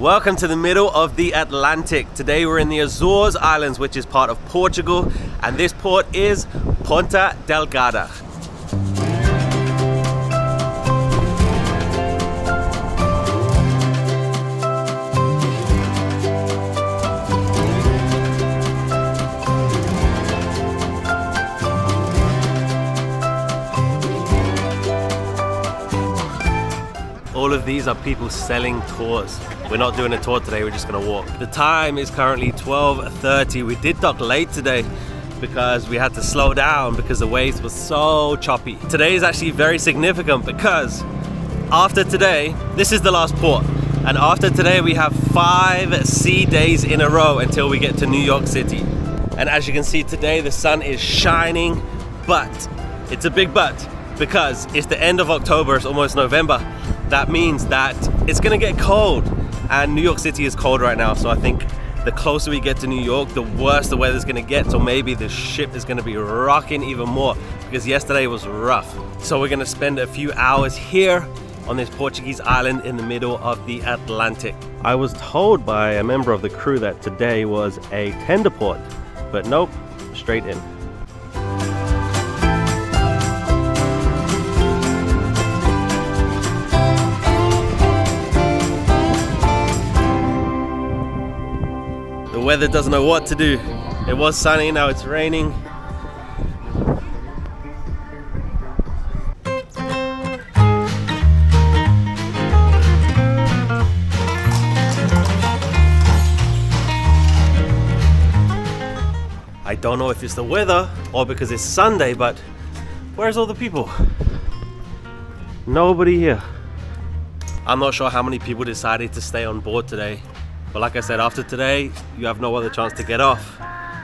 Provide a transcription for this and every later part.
Welcome to the middle of the Atlantic. Today we're in the Azores Islands, which is part of Portugal, and this port is Ponta Delgada. All of these are people selling tours. We're not doing a tour today, we're just gonna walk. The time is currently 12:30. We did dock late today because we had to slow down because the waves were so choppy. Today is actually very significant because after today, this is the last port. And after today, we have 5 sea days in a row until we get to New York City. And as you can see today, the sun is shining, but it's a big but because it's the end of October, it's almost November. That means that it's gonna get cold, and New York City is cold right now, so I think the closer we get to New York, the worse the weather's gonna get, so maybe the ship is gonna be rocking even more because yesterday was rough. So we're gonna spend a few hours here on this Portuguese island in the middle of the Atlantic. I was told by a member of the crew that today was a tender port, but nope, straight in. The weather doesn't know what to do. It was sunny, now it's raining. I don't know if it's the weather or because it's Sunday, but where's all the people? Nobody here. I'm not sure how many people decided to stay on board today. But like I said, after today, you have no other chance to get off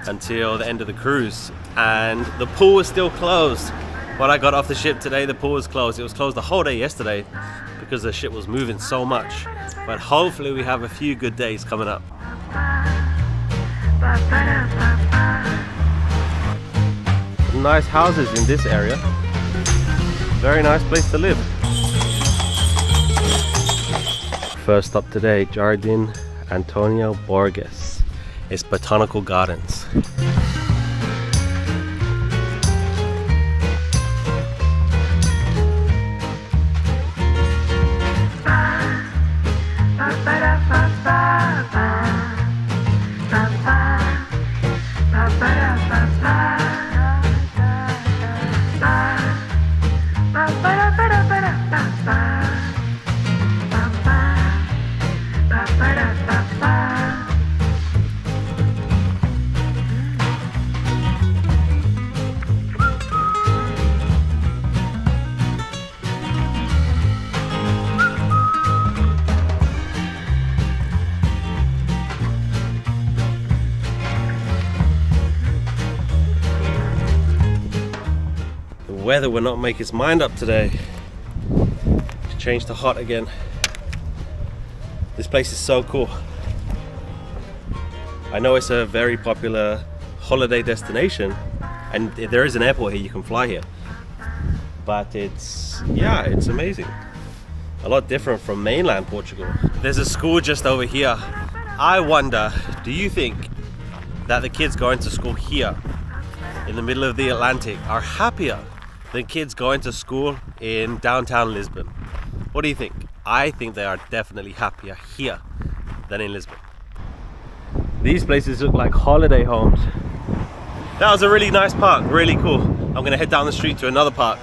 until the end of the cruise. And the pool is still closed. When I got off the ship today, the pool was closed. It was closed the whole day yesterday because the ship was moving so much. But hopefully we have a few good days coming up. Some nice houses in this area. Very nice place to live. First up today, Jardim Antonio Borgas. It's Botanical Gardens. The weather will not make its mind up today. It's changed to hot again. This place is so cool. I know it's a very popular holiday destination and there is an airport here, you can fly here. But it's amazing. A lot different from mainland Portugal. There's a school just over here. I wonder, do you think that the kids going to school here in the middle of the Atlantic are happier than kids going to school in downtown Lisbon? What do you think? I think they are definitely happier here than in Lisbon. These places look like holiday homes. That was a really nice park, really cool. I'm gonna head down the street to another park.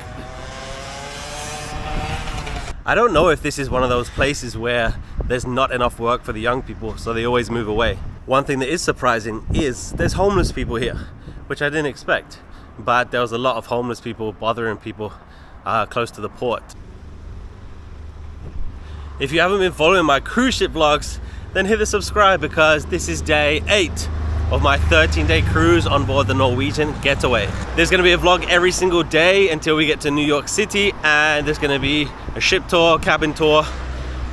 I don't know if this is one of those places where there's not enough work for the young people, so they always move away. One thing that is surprising is there's homeless people here, which I didn't expect. But there was a lot of homeless people bothering people close to the port. If you haven't been following my cruise ship vlogs, then hit the subscribe because this is day 8 of my 13-day cruise on board the Norwegian Getaway. There's gonna be a vlog every single day until we get to New York City, and there's gonna be a ship tour, cabin tour,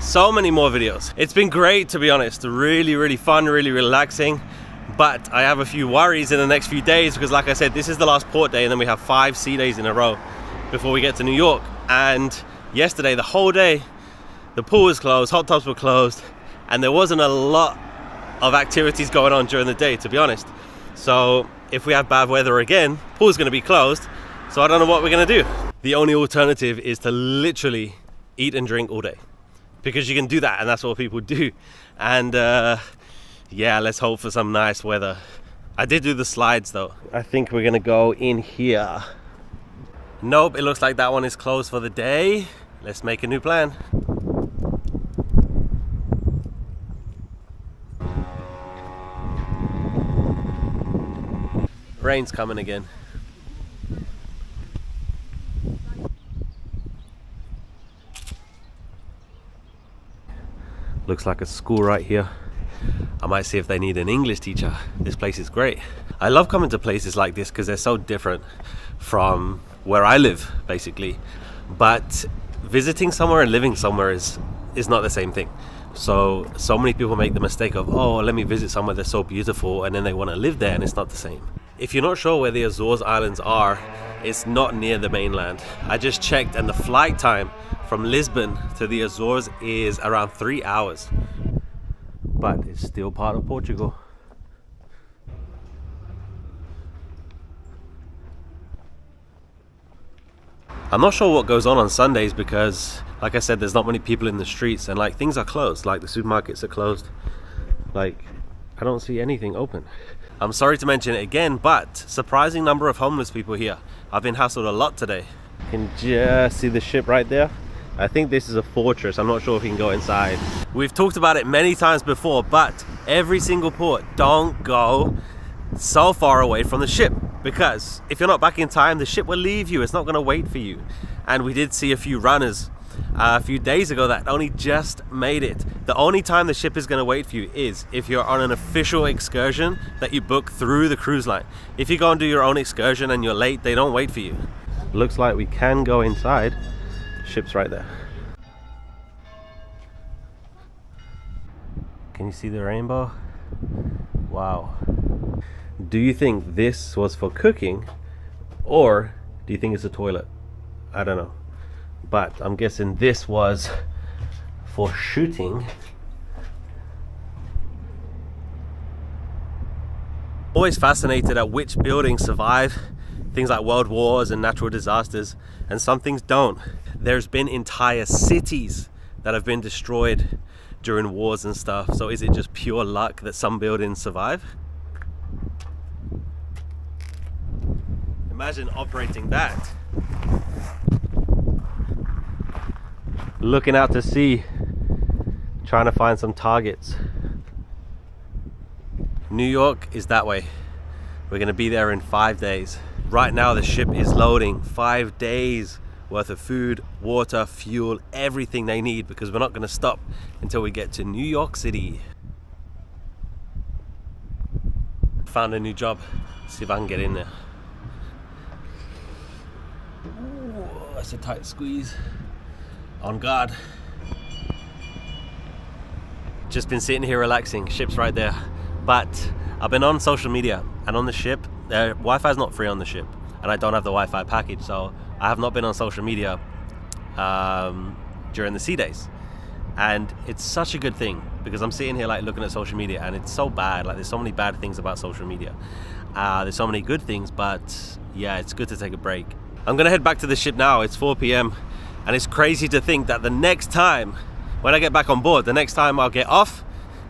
so many more videos. It's been great, to be honest. Really fun, really relaxing. But I have a few worries in the next few days because, like I said, this is the last port day and then we have 5 sea days in a row before we get to New York. And yesterday, the whole day, the pool was closed, hot tubs were closed, and there wasn't a lot of activities going on during the day, to be honest. So if we have bad weather again, pool's going to be closed, so I don't know what we're going to do. The only alternative is to literally eat and drink all day, because you can do that, and that's what people do. And yeah, let's hope for some nice weather. I did do the slides though. I think we're gonna go in here. Nope, it looks like that one is closed for the day. Let's make a new plan. Rain's coming again. Looks like a school right here. I might see if they need an English teacher. This place is great. I love coming to places like this because they're so different from where I live, basically. But visiting somewhere and living somewhere is not the same thing. So many people make the mistake of, oh, let me visit somewhere that's so beautiful, and then they want to live there, and it's not the same. If you're not sure where the Azores Islands are, it's not near the mainland. I just checked, and the flight time from Lisbon to the Azores is around 3 hours. But it's still part of Portugal. I'm not sure what goes on Sundays because, like I said, there's not many people in the streets, and like things are closed, like the supermarkets are closed. Like, I don't see anything open. I'm sorry to mention it again, but surprising number of homeless people here. I've been hassled a lot today. You can just see the ship right there. I think this is a fortress. I'm not sure if you can go inside. We've talked about it many times before, but every single port, don't go so far away from the ship, because if you're not back in time, the ship will leave you. It's not going to wait for you. And we did see a few runners a few days ago that only just made it. The only time the ship is going to wait for you is if you're on an official excursion that you book through the cruise line. If you go and do your own excursion and you're late, they don't wait for you. Looks like we can go inside. Ship's right there. Can you see the rainbow? Wow. Do you think this was for cooking, or do you think it's a toilet? I don't know, but I'm guessing this was for shooting. Always fascinated at which buildings survive things like world wars and natural disasters, and some things don't. There's been entire cities that have been destroyed during wars and stuff. So is it just pure luck that some buildings survive? Imagine operating that. Looking out to sea, trying to find some targets. New York is that way. We're gonna be there in 5 days. Right now the ship is loading 5 days worth of food, water, fuel, everything they need, because we're not gonna stop until we get to New York City. Found a new job. See if I can get in there. Ooh, that's a tight squeeze. On guard. Just been sitting here relaxing. Ship's right there. But I've been on social media, and on the ship, Wi-Fi is not free on the ship, and I don't have the Wi-Fi package, so I have not been on social media during the sea days. And it's such a good thing, because I'm sitting here like looking at social media, and it's so bad. Like, there's so many bad things about social media. There's so many good things, but yeah, it's good to take a break. I'm gonna head back to the ship now. It's 4 p.m. and it's crazy to think that the next time, when I get back on board, the next time I'll get off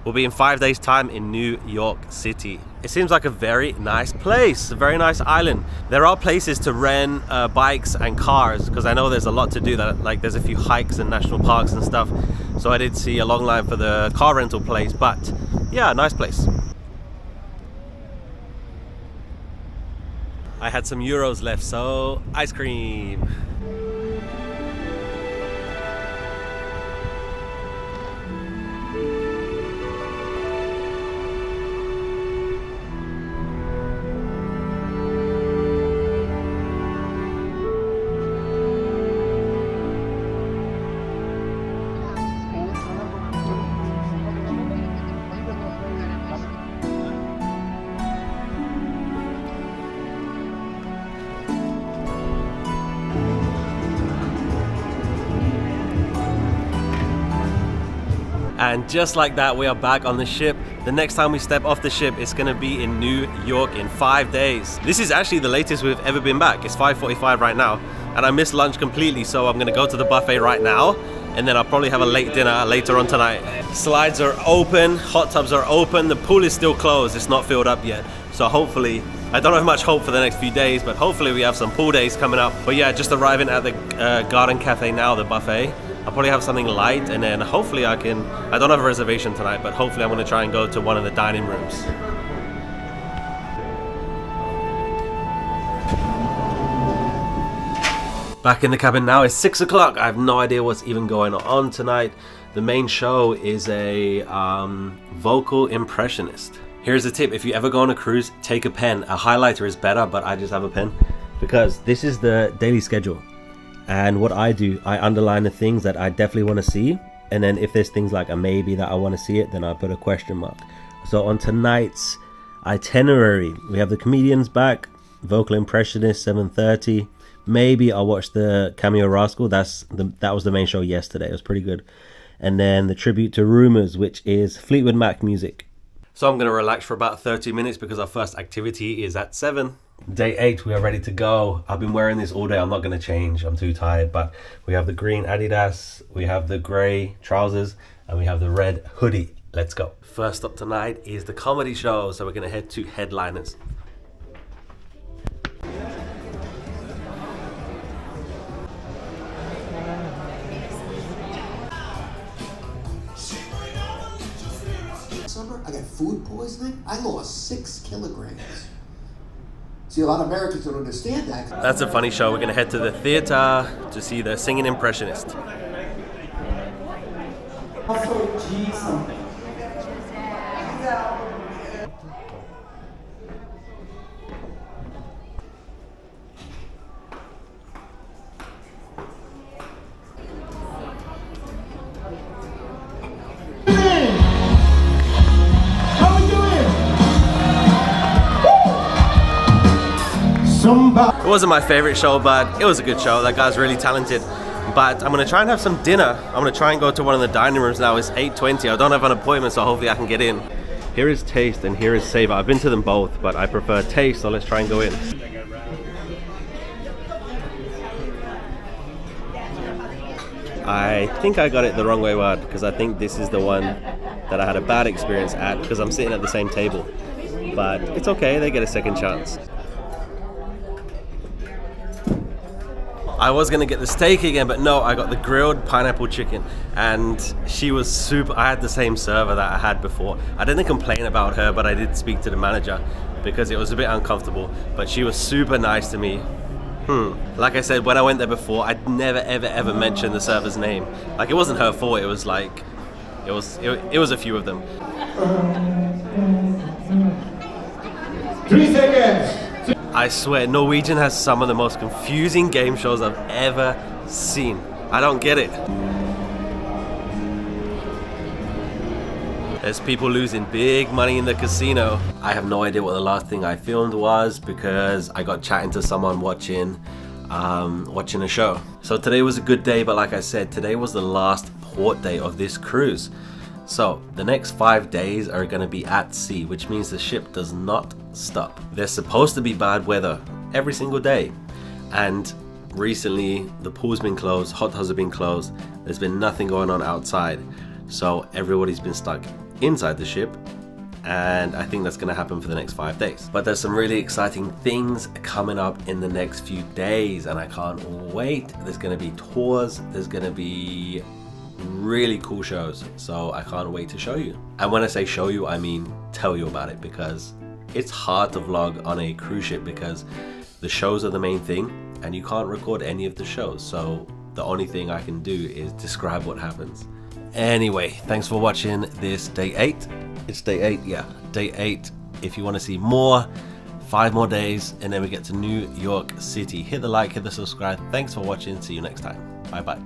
will be in 5 days time in New York City. It seems like a very nice place, a very nice island. There are places to rent bikes and cars, because I know there's a lot to do. That, like, there's a few hikes and national parks and stuff. So I did see a long line for the car rental place, but yeah, nice place. I had some euros left, so ice cream. And just like that, we are back on the ship. The next time we step off the ship, it's gonna be in New York in 5 days. This is actually the latest we've ever been back. It's 5:45 right now, and I missed lunch completely, so I'm gonna go to the buffet right now, and then I'll probably have a late dinner later on tonight. Slides are open, hot tubs are open, the pool is still closed, it's not filled up yet. So hopefully, I don't have much hope for the next few days, but hopefully we have some pool days coming up. But yeah, just arriving at the Garden Cafe now, the buffet. I'll probably have something light, and then hopefully I don't have a reservation tonight, but hopefully I'm gonna try and go to one of the dining rooms. Back in the cabin now, it's 6 o'clock. I have no idea what's even going on tonight. The main show is a vocal impressionist. Here's a tip: if you ever go on a cruise, take a pen. A highlighter is better, but I just have a pen because this is the daily schedule. And what I do, I underline the things that I definitely want to see, and then if there's things like a maybe that I want to see it, then I put a question mark. So on tonight's itinerary, we have the comedians back, vocal impressionist 7:30. Maybe I'll watch the Cameo Rascal. That was the main show yesterday. It was pretty good. And then the tribute to Rumours, which is Fleetwood Mac music. So I'm going to relax for about 30 minutes because our first activity is at 7. Day 8, we are ready to go. I've been wearing this all day. I'm not going to change. I'm too tired. But we have the green Adidas, we have the grey trousers, and we have the red hoodie. Let's go. First up tonight is the comedy show. So we're going to head to Headliners. I got food poisoning. I lost 6 kilograms. See, a lot of Americans don't understand that. That's a funny show. We're going to head to the theater to see the Singing Impressionist. Also, G something. It wasn't my favorite show, but it was a good show. That guy's really talented. But I'm gonna try and have some dinner. I'm gonna try and go to one of the dining rooms now. It's 8:20. I don't have an appointment, so hopefully I can get in. Here is Taste and here is Savor. I've been to them both, but I prefer Taste, so let's try and go in. I think I got it the wrong way around because I think this is the one that I had a bad experience at because I'm sitting at the same table. But it's okay, they get a second chance. I was gonna get the steak again, but no, I got the grilled pineapple chicken, and she was super. I had the same server that I had before. I didn't complain about her, but I did speak to the manager because it was a bit uncomfortable, but she was super nice to me. Like I said, when I went there before, I'd never ever mentioned the server's name. Like, it wasn't her fault, it was like it was a few of them. 3 seconds. I swear, Norwegian has some of the most confusing game shows I've ever seen. I don't get it. There's people losing big money in the casino. I have no idea what the last thing I filmed was because I got chatting to someone watching a show. So today was a good day, but like I said, today was the last port day of this cruise. So the next 5 days are going to be at sea, which means the ship does not stop. There's supposed to be bad weather every single day, and recently the pool's been closed, hot tubs have been closed, there's been nothing going on outside, so everybody's been stuck inside the ship, and I think that's going to happen for the next 5 days. But there's some really exciting things coming up in the next few days, and I can't wait. There's going to be tours, there's going to be really cool shows, so I can't wait to show you. And when I say show you, I mean tell you about it, because it's hard to vlog on a cruise ship because the shows are the main thing and you can't record any of the shows, so the only thing I can do is describe what happens. Anyway, thanks for watching this day 8. It's day 8, yeah, day 8. If you want to see more, 5 more days and then we get to New York City. Hit the like, hit the subscribe. Thanks for watching, see you next time. Bye bye.